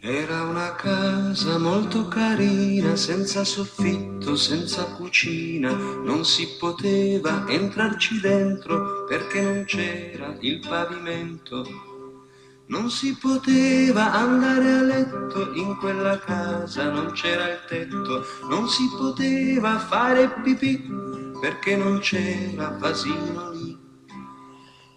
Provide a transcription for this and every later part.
Era una casa molto carina, senza soffitto, senza cucina, non si poteva entrarci dentro perché non c'era il pavimento. Non si poteva andare a letto in quella casa, non c'era il tetto, non si poteva fare pipì perché non c'era vasino lì.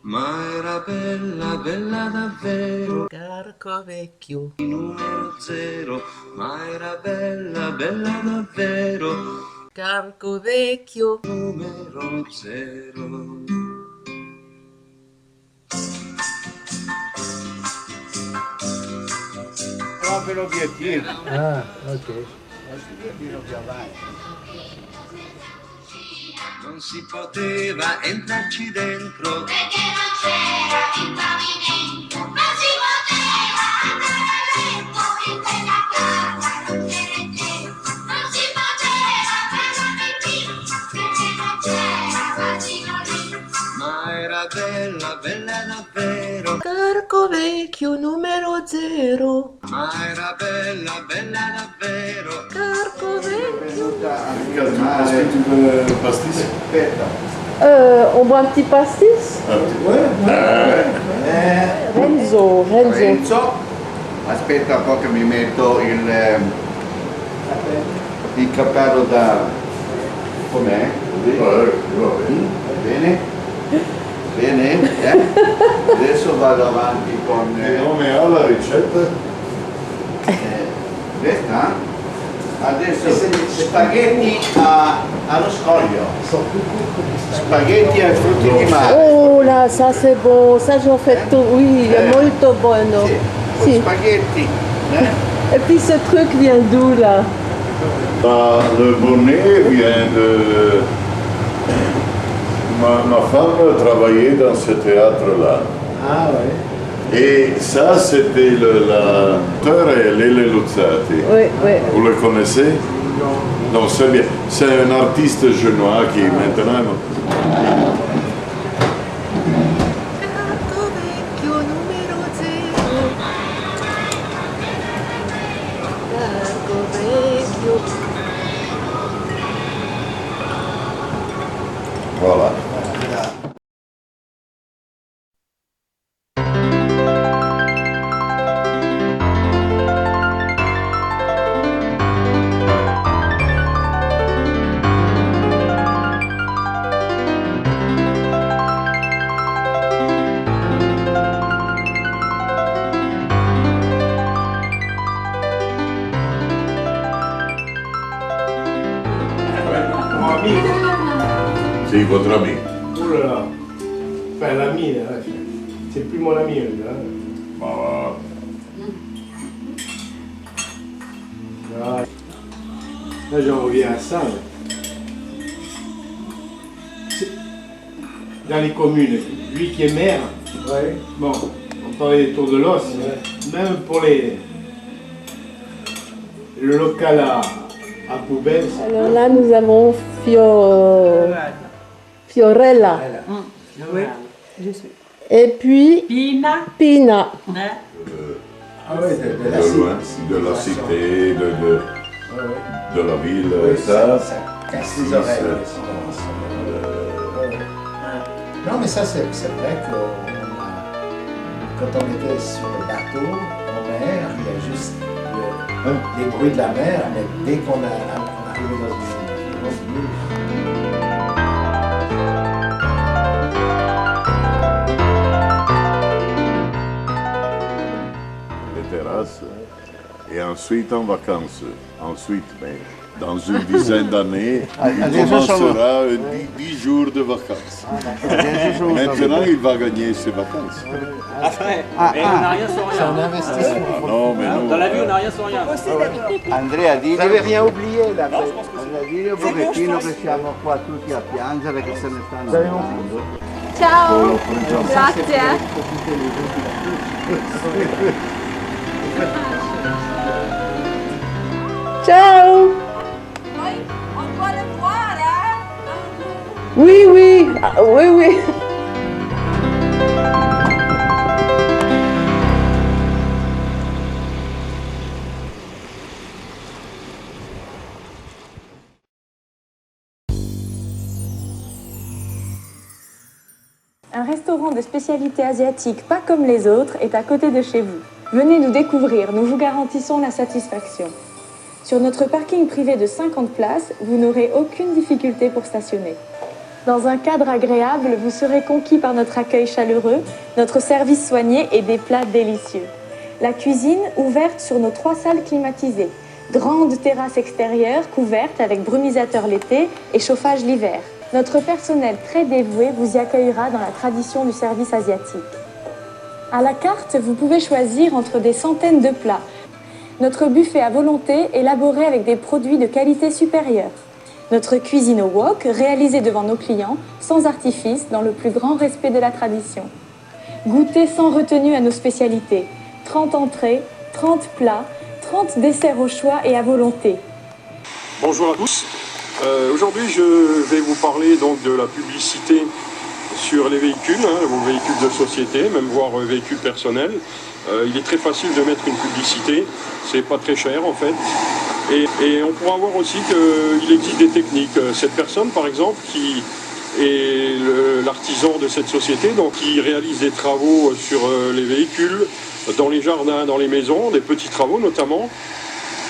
Ma era bella, bella davvero, Carco vecchio. numero zero, ma era bella, bella davvero, Carco vecchio. numero zero. Proprio l'obiettivo. Ah, ok. L'obiettivo più avanti. Non si poteva entrarci dentro perché non c'era il pavimento, non si poteva andare a letto in quella casa, non c'era il tetto, non si poteva fare la pipì, perché non c'era vasino lì. ma era bella, bella davvero, Carco vecchio numero 0. ma era bella, bella davvero. Carco vecchio. Est-ce que tu veux un pastis? Aspetta. On boit un petit pastis? Renzo. Renzo. Aspetta un po' che mi metto il cappello da... Com'è? Va bene? Bene? Adesso vado avanti con... Che nome ha la ricetta? Questa? Adesso spaghetti allo scoglio. Spaghetti ai frutti di mare. Oh là, ça c'est bon. Ça j'en fais tout. Oui, il est molto buono. Sì, spaghetti. Et puis ce truc vient d'où là? Bah, le bonnet vient de... Ma femme travaillait dans ce théâtre-là. Ah ouais. Et ça, c'était l'auteur Lele Luzzati. Oui, oui. Vous le connaissez? Non, c'est bien. C'est un artiste genois qui maintenant... Carco vecchio numero 0. Carco vecchio. Voilà. Mon ami. C'est votre ami. Oh là là. Enfin, l'ami, là. C'est plus mon ami, là. Bah, Ah. Là, j'en reviens à ça. Là. Dans les communes, lui qui est maire, bon, on parlait des tours de l'os, même pour le local à poubelle. Alors là, nous avons Fiorella. Oui, je suis. Et puis Pina. Pina. Ah ouais, de la de loin, de la cité, de la ville, ça. casse les les oreilles. oreilles. Non, mais ça, c'est vrai que quand on était sur le bateau, en mer, il y a juste les bruits de la mer, mais dès qu'on arrivait dans une grosse ville, Les terrasses. Et ensuite en vacances. Ensuite, mais dans une dizaine d'années, il commencera 10 jours de vacances. Maintenant, il va gagner ses vacances. Mais on n'a rien sur rien. Ah non, mais non. Dans la vie, on n'a rien sur rien. Andrea, vous n'avez rien oublié là. Andrea, dilli un pochettino che siamo qua tutti a piangere che se ne stanno andando. Ciao. Grazie. Ciao. On doit le voir, hein? Oui, oui. Ah, oui, oui. Un restaurant de spécialité asiatique pas comme les autres est à côté de chez vous. Venez nous découvrir, nous vous garantissons la satisfaction. Sur notre parking privé de 50 places, vous n'aurez aucune difficulté pour stationner. Dans un cadre agréable, vous serez conquis par notre accueil chaleureux, notre service soigné et des plats délicieux. La cuisine ouverte sur nos 3 salles climatisées. Grande terrasse extérieure couverte avec brumisateur l'été et chauffage l'hiver. Notre personnel très dévoué vous y accueillera dans la tradition du service asiatique. À la carte, vous pouvez choisir entre des centaines de plats. Notre buffet à volonté élaboré avec des produits de qualité supérieure. Notre cuisine au wok réalisée devant nos clients, sans artifice, dans le plus grand respect de la tradition. Goûtez sans retenue à nos spécialités. 30 entrées, 30 plats, 30 desserts au choix et à volonté. Bonjour à tous. Aujourd'hui, je vais vous parler donc de la publicité sur les véhicules, vos véhicules de société, même voire véhicules personnels. Il est très facile de mettre une publicité, c'est pas très cher en fait. Et on pourra voir aussi qu'il existe des techniques. Cette personne par exemple qui est l'artisan de cette société, donc qui réalise des travaux sur les véhicules, dans les jardins, dans les maisons, des petits travaux notamment,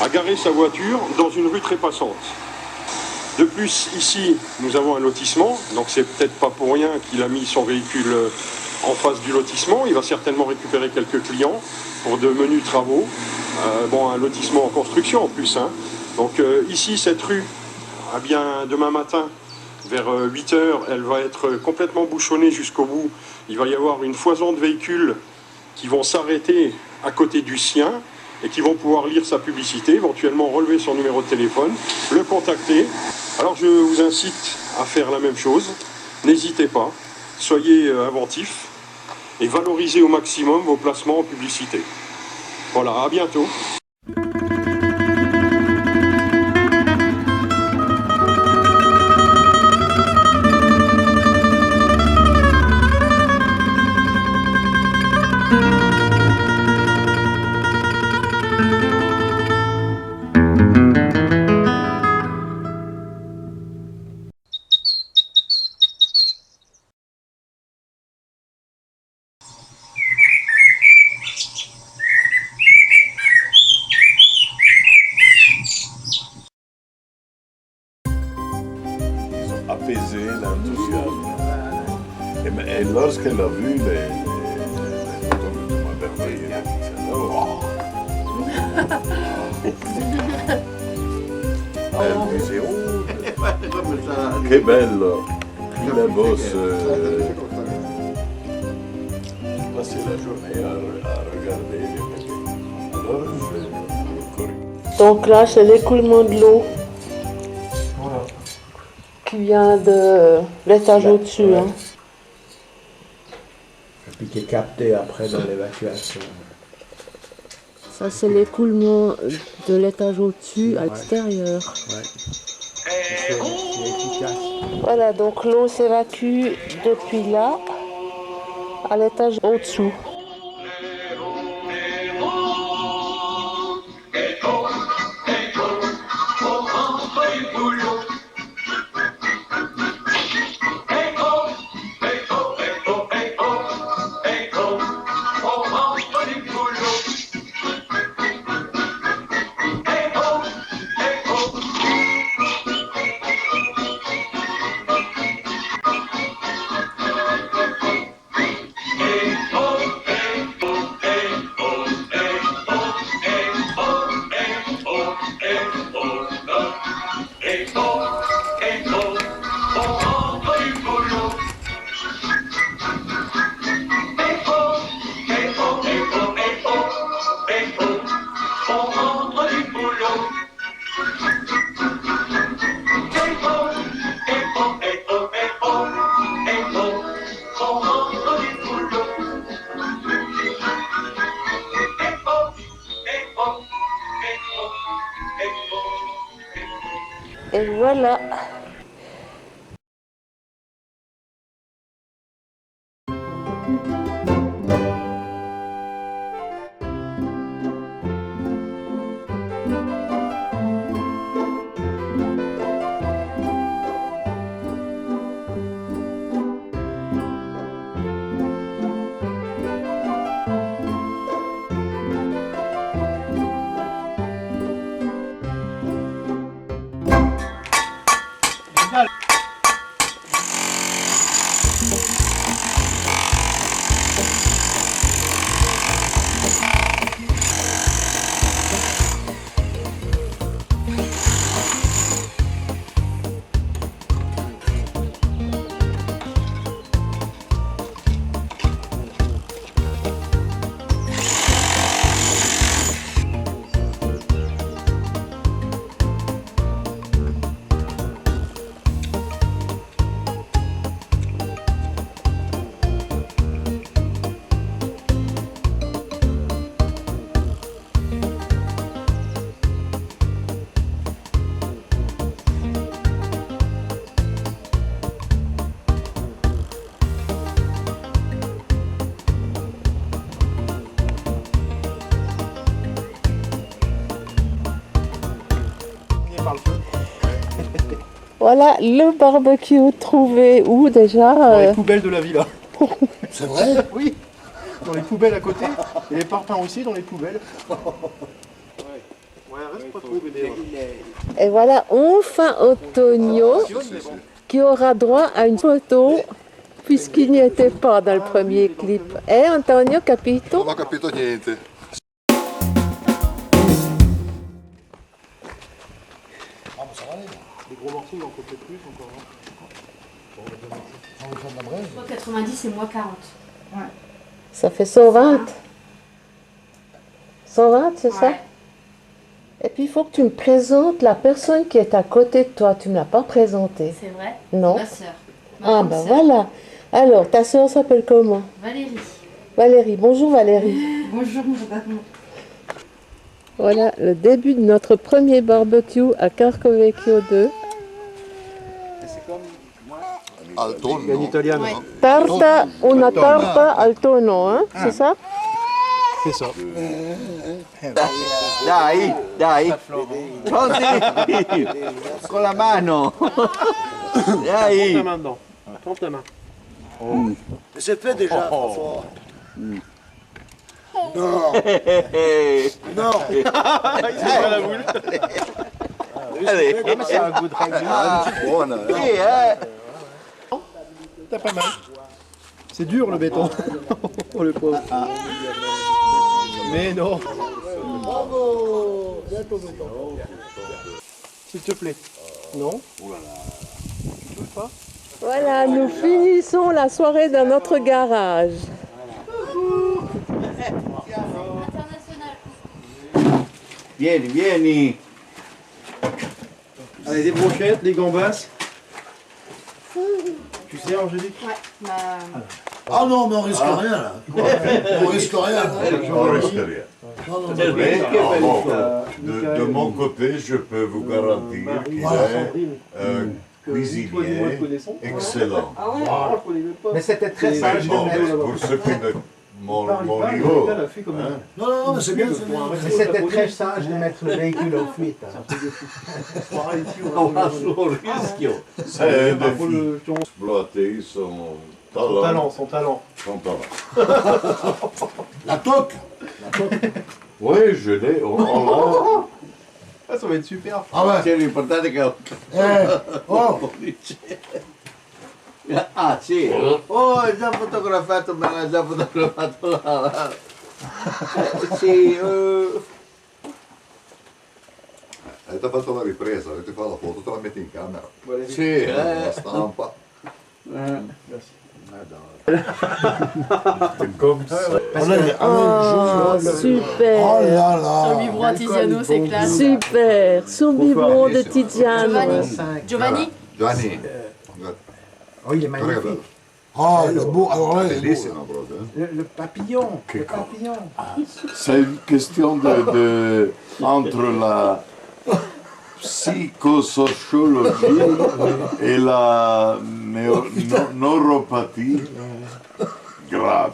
a garé sa voiture dans une rue très passante. De plus, ici, nous avons un lotissement, donc c'est peut-être pas pour rien qu'il a mis son véhicule en face du lotissement. Il va certainement récupérer quelques clients pour de menus travaux. Un lotissement en construction en plus. Donc ici, cette rue, demain matin, vers 8 h, elle va être complètement bouchonnée jusqu'au bout. Il va y avoir une foison de véhicules qui vont s'arrêter à côté du sien et qui vont pouvoir lire sa publicité, éventuellement relever son numéro de téléphone, le contacter. Alors je vous incite à faire la même chose. N'hésitez pas, soyez inventifs et valorisez au maximum vos placements en publicité. Voilà, à bientôt. Apaiser l'enthousiasme. Et lorsqu'elle a vu les photos de ma belle-mère, elle a dit oh. Elle disait oh, que bello, il est beau passer la journée à regarder les photos. Alors je corrige. Donc là, c'est l'écoulement de l'eau qui vient de l'étage au-dessus. Ouais. Hein. Et puis qui est capté après dans l'évacuation. Ça, c'est l'écoulement de l'étage au-dessus à l'extérieur. Ouais. C'est efficace. Voilà, donc l'eau s'évacue depuis là à l'étage au-dessous. Et voilà. par le feu. Voilà le barbecue trouvé où déjà Dans les poubelles de la villa. C'est vrai? Oui, dans les poubelles à côté. Et les parpaings aussi dans les poubelles. Ouais, reste pas trop bébé. Et voilà enfin Antonio qui aura droit à une photo puisqu'il n'y était pas dans le premier clip. Eh Antonio, capito? Non ho capito niente. Les gros morceaux, il en faut peut-être plus encore. Moi 90 et moi 40. Ça fait 120. 120, c'est ça? Ouais. Et puis il faut que tu me présentes la personne qui est à côté de toi. Tu ne l'as pas présentée. C'est vrai? Non. Ma sœur. Ah ben voilà. Alors, ta sœur s'appelle comment? Valérie. Valérie. Bonjour Valérie. Bonjour madame. Voilà le début de notre premier barbecue à Carcovecchio 2. Al tonno. Il y a une italienne. Ouais. Tarta, una tarta al tonno, hein? C'est ça? C'est ça. Dai, dai. Così. Con la mano. Dai. La main dedans. Trempe ta main. C'est fait déjà, François. Non. Non. Pas la boule. Allez. C'est un goût de règle. Buona. T'as pas mal. C'est dur le béton. Oh le pauvre. Mais non. Bravo. Bientôt béton. S'il te plaît. Non. Tu veux pas? Voilà, nous finissons la soirée dans notre garage. Vieni, vieni. Allez, des brochettes, des gambas. Tu sais, Angélique? Ouais. Bah... Ah non, mais on risque rien là. On risque rien. On risque rien. Non, non, Mais, non. de mon côté, je peux vous garantir qu'il est cuisinier excellent. Mais c'était très Mais sage de bon, mettre. pour ceux qui ne mon niveau, hein, Non, non, mais c'est bien, c'est bien. Mais c'était très sage de mettre le véhicule en fuite. c'est un défi. Exploiter son talent. Son talent. Son talent. La toque. Oui, je l'ai. On l'a. Ah, ça va être super. Ah ouais. Tieni, l'importante è che ho... Oh. Ah sì, oh è già fotografato, me l'ha già fotografato là. Sì, Avete fatto la ripresa, avete fatto la foto, te la metti in camera. sì, La stampa. Comme ça. Oh, super. là là. Sur le biberon à Tiziano, c'est classe. Super. Sous biberon de Tiziano. Giovanni? Gianni. Oh, il est magnifique. Oh, le beau, alors là, il est beau. Bellissimo, brother. Le papillon. Le papillon. C'est une question entre la psychosociologie et la neuropathie grave.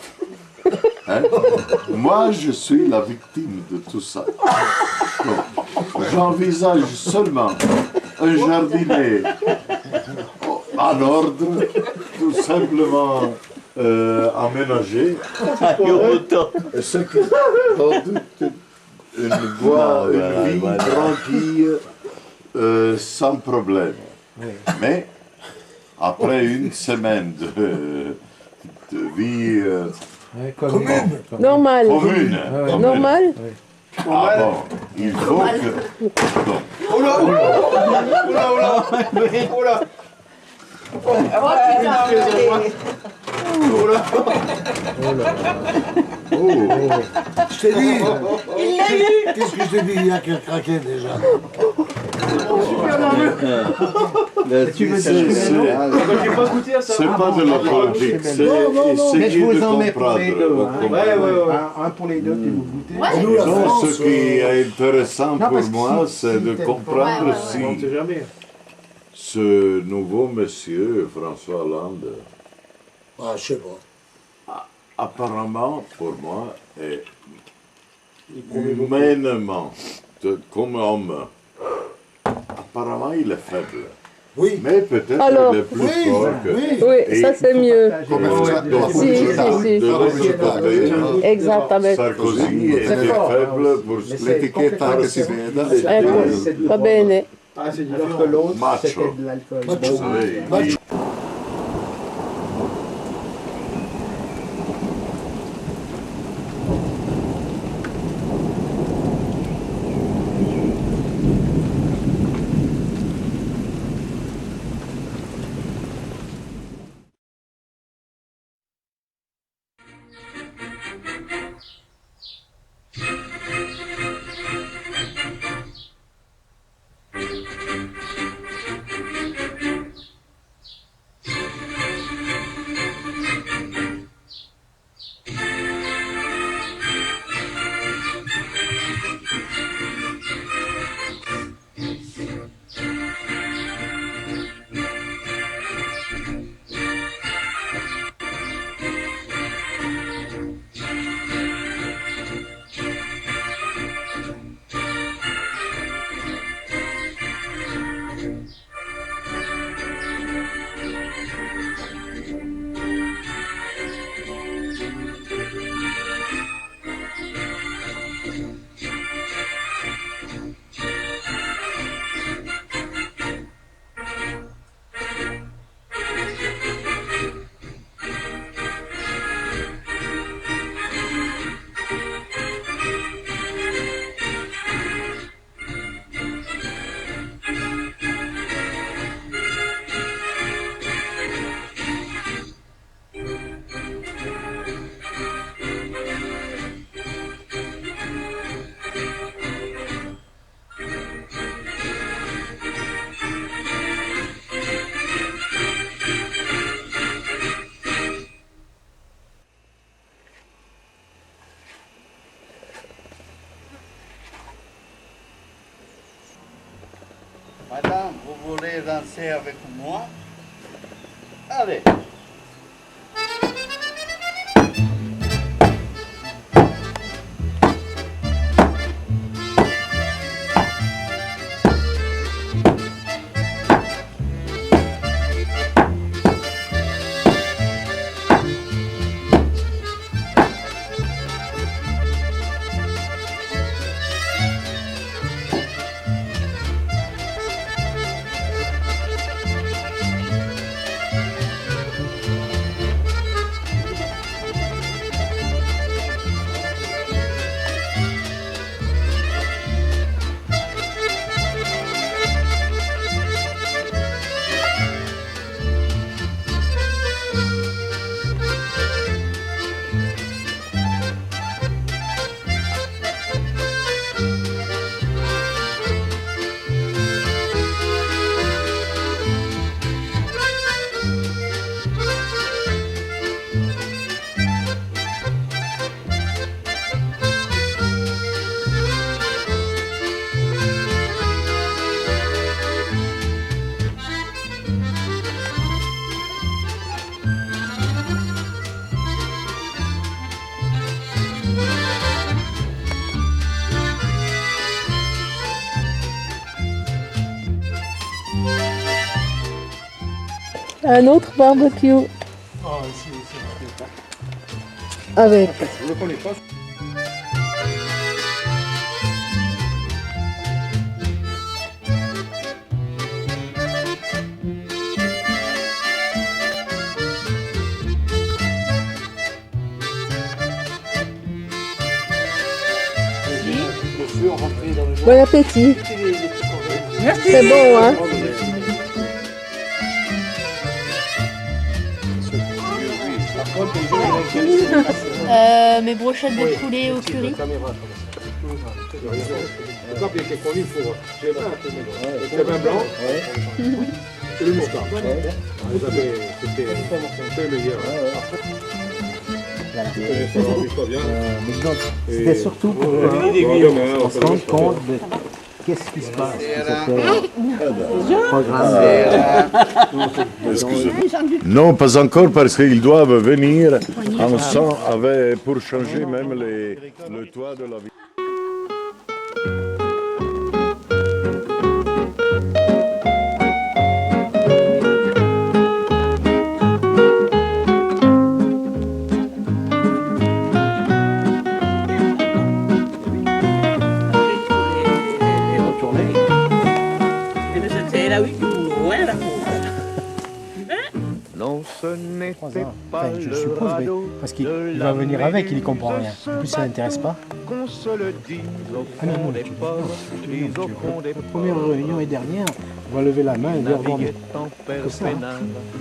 Hein? Moi, je suis la victime de tout ça. Donc, j'envisage seulement un jardinier en ordre, tout simplement aménagé, ce qui donne une vie tranquille, sans problème. Mais après une semaine de vie Commune. Normal. commune, Normal. ah bon, il faut que... Donc, Oh là. Oh là, oh là. Oh là. Je t'ai dit. Qu'est-ce que je t'ai dit? Il y a qu'un craquet déjà. Tu veux j'ai pas goûté à ça. c'est pas de la politique, c'est Mais je essayer vous de en mets pour les deux. comprendre. Ouais. Un pour les deux, puis vous goûtez. Nous, la Non, France, ce qui est intéressant Non, pour parce que moi, si- c'est si de t'es comprendre pas- si On ne sait jamais. ce nouveau monsieur, François Hollande, Ah, je sais pas. apparemment, pour moi, est humainement, comme homme, apparemment, il est faible. Oui. Mais peut-être Alors, il est plus oui, fort que... oui. Oui, Et- ça c'est mieux. Come Si, si, si. De l'autre côté, Esattamente. Sarkozy était faible pour L'etichetta che si vede. Ecco, va bene. Ah, c'est alors que l'autre, Macho. c'était de l'alcool. Macho. vous savez, Macho. Madame, vous voulez danser avec moi? Allez. Un autre barbecue. Ah, ici, ici. Avec. Je ne le connais pas. Bon appétit. C'est bon, hein? Mes brochettes de poulet au curry. C'est le vin blanc. C'est le moutarde. Vous avez, c'était le meilleur. C'était surtout pour on se rendre compte de qu'est-ce qui se passe. Non, pas encore parce qu'ils doivent venir ensemble pour changer même le toit de la ville. Ah oui, ouais, là. Non, ce n'était pas je suppose, mais parce qu'il va venir avec, il y comprend rien. En plus, ça l'intéresse pas. Ah non, non, la première réunion et dernière, on va lever la main et dire bon, que ça.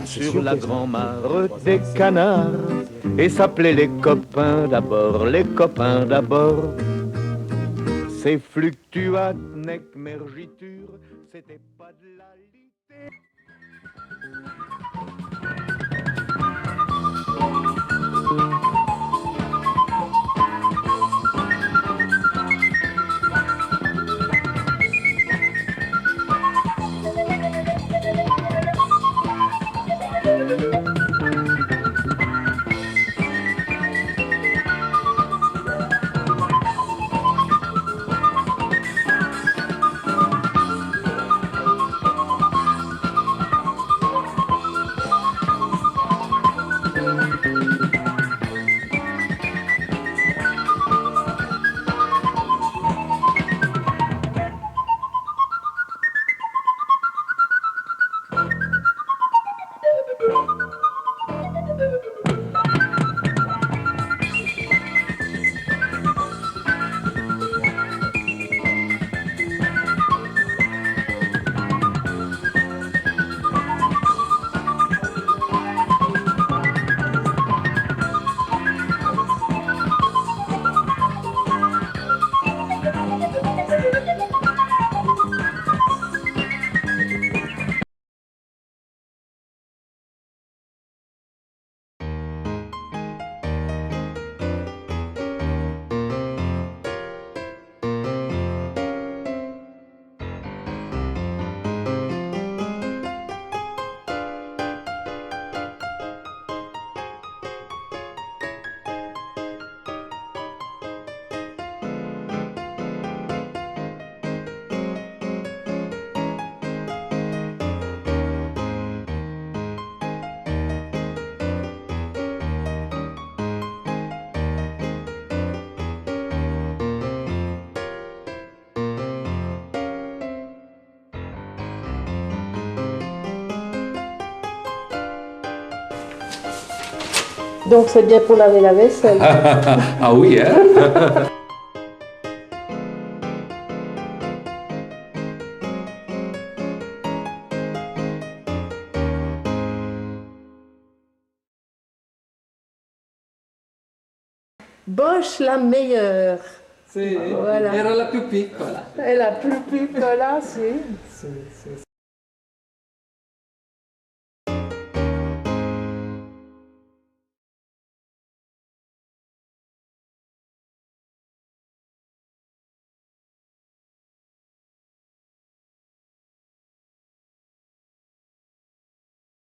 Sur la grand-mare des canards, et s'appelait les copains d'abord, les copains d'abord. Ces fluctuates, nec mergiture, c'était pas de la littérature. Donc c'est bien pour laver la vaisselle. Ah oui, hein. Bosch la meilleure. Sì, Voilà. era la più piccola. È la più piccola, sì.